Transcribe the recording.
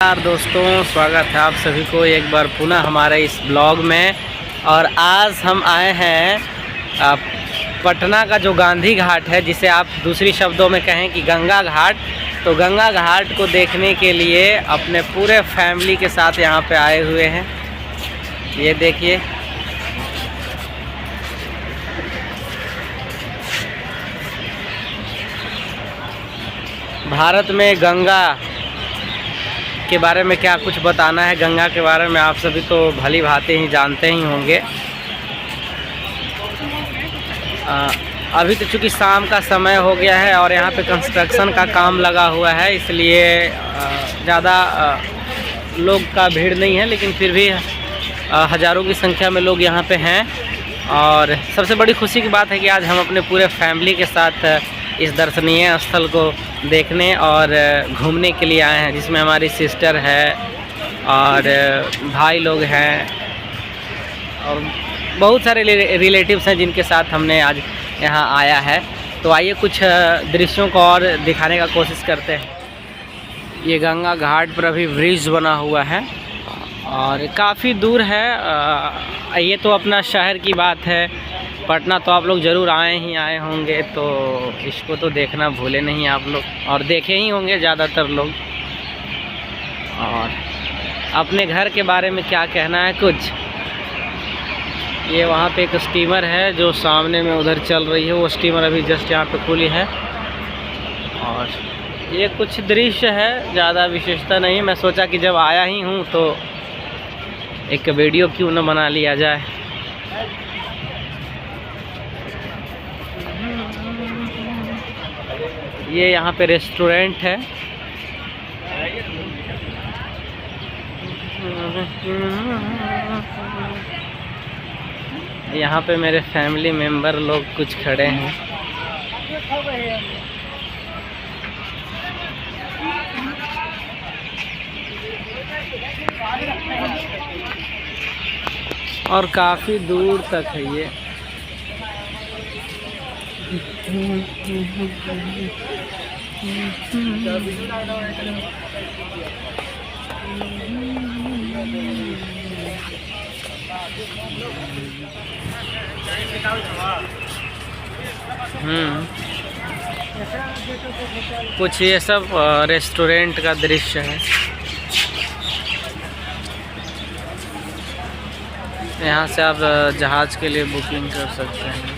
नमस्कार दोस्तों, स्वागत है आप सभी को एक बार पुनः हमारे इस ब्लॉग में। और आज हम आए हैं पटना का जो गांधी घाट है, जिसे आप दूसरी शब्दों में कहें कि गंगा घाट। तो गंगा घाट को देखने के लिए अपने पूरे फैमिली के साथ यहाँ पे आए हुए हैं। ये देखिए, भारत में गंगा के बारे में क्या कुछ बताना है। गंगा के बारे में आप सभी तो भली भांति ही जानते ही होंगे। अभी तो चूँकि शाम का समय हो गया है और यहाँ पे कंस्ट्रक्शन का काम लगा हुआ है, इसलिए ज़्यादा लोग का भीड़ नहीं है, लेकिन फिर भी हज़ारों की संख्या में लोग यहाँ पे हैं। और सबसे बड़ी खुशी की बात है कि आज हम अपने पूरे फैमिली के साथ इस दर्शनीय स्थल को देखने और घूमने के लिए आए हैं, जिसमें हमारी सिस्टर है और भाई लोग हैं और बहुत सारे रिलेटिव्स हैं जिनके साथ हमने आज यहाँ आया है। तो आइए कुछ दृश्यों को और दिखाने का कोशिश करते हैं। ये गंगा घाट पर अभी ब्रिज बना हुआ है और काफ़ी दूर है। ये तो अपना शहर की बात है, पटना तो आप लोग ज़रूर आए होंगे, तो इसको तो देखना भूले नहीं आप लोग, और देखे ही होंगे ज़्यादातर लोग। और अपने घर के बारे में क्या कहना है कुछ। ये वहाँ पे एक स्टीमर है जो सामने में उधर चल रही है, वो स्टीमर अभी जस्ट यहाँ पे खुली है। और ये कुछ दृश्य है, ज़्यादा विशेषता नहीं। मैं सोचा कि जब आया ही हूँ तो एक वीडियो क्यों न बना लिया जाए। ये यहाँ पे रेस्टोरेंट है। यहाँ पे मेरे फैमिली मेंबर लोग कुछ खड़े हैं। और काफ़ी दूर तक है ये। कुछ ये सब रेस्टोरेंट का दृश्य है। यहाँ से आप जहाज़ के लिए बुकिंग कर सकते हैं।